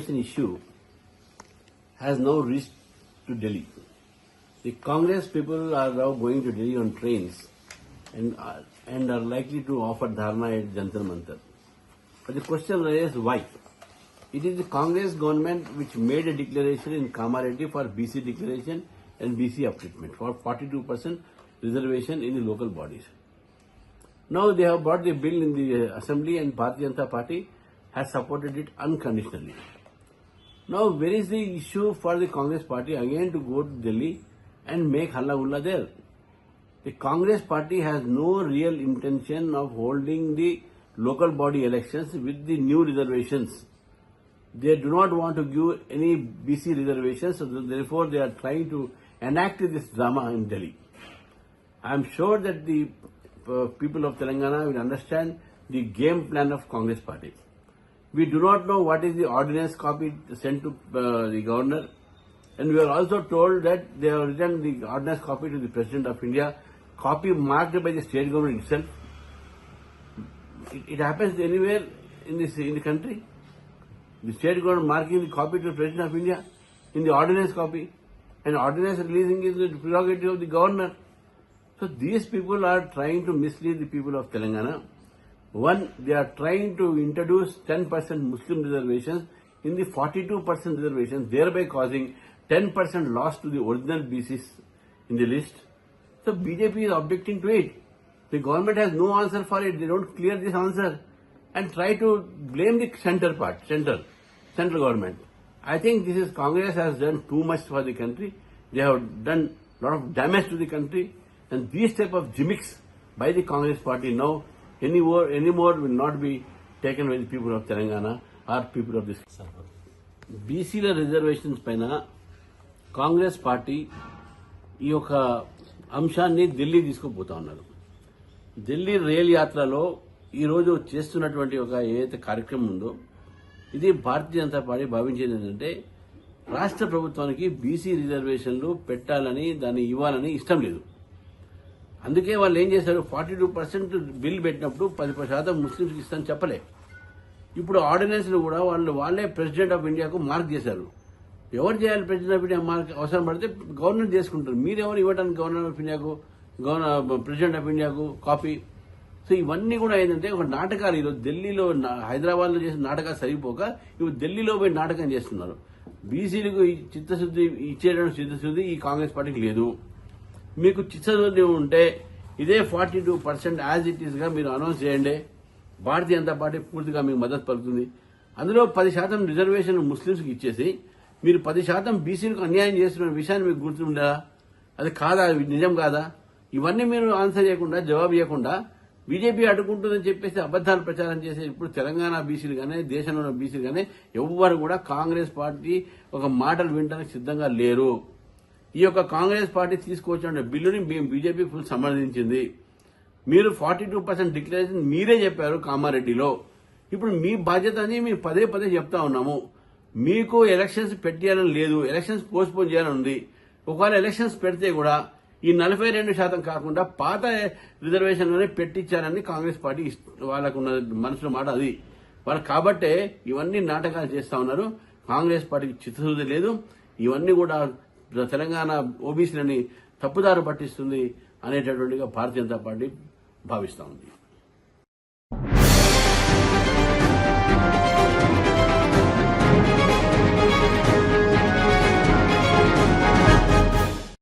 reservation issue has now reached to Delhi. The Congress people are now going to Delhi on trains and are likely to offer dharna at Jantar Mantar. But the question is why? It is the Congress government which made a declaration in Kamareddy for BC declaration and BC upliftment for 42% reservation in the local bodies. Now they have brought the bill in the assembly and Bharatiya Janata Party has supported it unconditionally. Now where is the issue for the Congress party again to go to Delhi and make halla gulla there? The Congress party has no real intention of holding the local body elections with the new reservations. They do not want to give any BC reservations, so therefore they are trying to enact this drama in Delhi. I am sure that the people of Telangana will understand the game plan of Congress party. We do not know what is the ordinance copy sent to the governor, and we are also told that they have written the ordinance copy to the President of India, copy marked by the state government itself. It happens anywhere in the country. The state government marking the copy to the President of India in the ordinance copy, and ordinance releasing is the prerogative of the governor. So these people are trying to mislead the people of Telangana. One, they are trying to introduce 10% Muslim reservations in the 42% reservations, thereby causing 10% loss to the original BCs in the list. So BJP is objecting to it. The government has no answer for it. They don't clear this answer and try to blame the central government. I think this is Congress has done too much for the country. They have done a lot of damage to the country, and these type of gimmicks by the Congress party now anymore will not be taken by the people of Telangana or people of this. బీసీల reservations పైన Congress party ఈ యొక్క అంశాన్ని ఢిల్లీ తీసుకుపోతా ఉన్నారు. Delhi rail యాత్రలో ఈరోజు చేస్తున్నటువంటి ఒక ఏదైతే కార్యక్రమం ఉందో ఇది భారతీయ జనతా పార్టీ భావించేది ఏంటంటే రాష్ట్ర ప్రభుత్వానికి బీసీ రిజర్వేషన్లు పెట్టాలని దాన్ని ఇవ్వాలని ఇష్టం లేదు. అందుకే వాళ్ళు ఏం చేశారు, 42% బిల్ పెట్టినప్పుడు 10% ముస్లింస్కి ఇస్తామని చెప్పలే. ఇప్పుడు ఆర్డినెన్స్లు కూడా వాళ్ళే ప్రెసిడెంట్ ఆఫ్ ఇండియాకు మార్క్ చేశారు. ఎవరు చేయాలి ప్రెసిడెంట్ ఆఫ్ ఇండియా మార్క్? అవసరం పడితే గవర్నర్ చేసుకుంటారు. మీరెవరు ఇవ్వడానికి గవర్నర్ ఆఫ్ ఇండియాకు, ప్రెసిడెంట్ ఆఫ్ ఇండియాకు కాపీ? సో ఇవన్నీ కూడా ఏంటంటే ఒక నాటకాలు. ఈరోజు ఢిల్లీలో హైదరాబాద్లో చేసిన నాటకాలు సరిపోక ఇప్పుడు ఢిల్లీలో పోయి నాటకం చేస్తున్నారు. బీసీలకు చిత్తశుద్ధి ఇచ్చేటువంటి చిత్తశుద్ధి ఈ కాంగ్రెస్ పార్టీకి లేదు. మీకు చిత్తశుద్ధి ఉంటే ఇదే 42% యాజ్ ఇట్ ఈస్ గా మీరు అనౌన్స్ చేయండి. భారతీయ జనతా పార్టీ పూర్తిగా మీకు మద్దతు పలుకుతుంది. అందులో 10% రిజర్వేషన్ ముస్లింస్కి ఇచ్చేసి మీరు 10% బీసీలకు అన్యాయం చేస్తున్న విషయాన్ని మీకు గుర్తుందా? అది కాదా? నిజం కాదా? ఇవన్నీ మీరు ఆన్సర్ చేయకుండా, జవాబు ఇవ్వకుండా బీజేపీ అడ్డుకుంటుందని చెప్పేసి అబద్దాలు ప్రచారం చేసే ఇప్పుడు తెలంగాణ బీసీలు కానీ దేశంలో ఉన్న బీసీలు కానీ ఎవ్వరు కూడా కాంగ్రెస్ పార్టీ ఒక మాటలు వినడానికి సిద్ధంగా లేరు. ఈ యొక్క కాంగ్రెస్ పార్టీ తీసుకొచ్చిన బిల్లుని బీజేపీ ఫుల్ సమర్థించింది. మీరు 42% డిక్లరేషన్ మీరే చెప్పారు కామారెడ్డిలో. ఇప్పుడు మీ బాధ్యత అని మేము పదే చెప్తా ఉన్నాము. మీకు ఎలక్షన్స్ పెట్టేయాలని లేదు, ఎలక్షన్స్ పోస్ట్పోన్ చేయాలని ఉంది. ఒకవేళ ఎలక్షన్స్ పెడితే కూడా ఈ 42% కాకుండా పాత రిజర్వేషన్లోనే పెట్టించారని కాంగ్రెస్ పార్టీ వాళ్ళకున్న మనసులో మాట అది. వాళ్ళు కాబట్టే ఇవన్నీ నాటకాలు చేస్తా ఉన్నారు. కాంగ్రెస్ పార్టీకి చిత్తశుద్ధి లేదు. ఇవన్నీ కూడా తెలంగాణ ఓబీసీలని తప్పుదారు పట్టిస్తుంది అనేటటువంటిగా భారతీయ జనతా పార్టీ భావిస్తా ఉంది.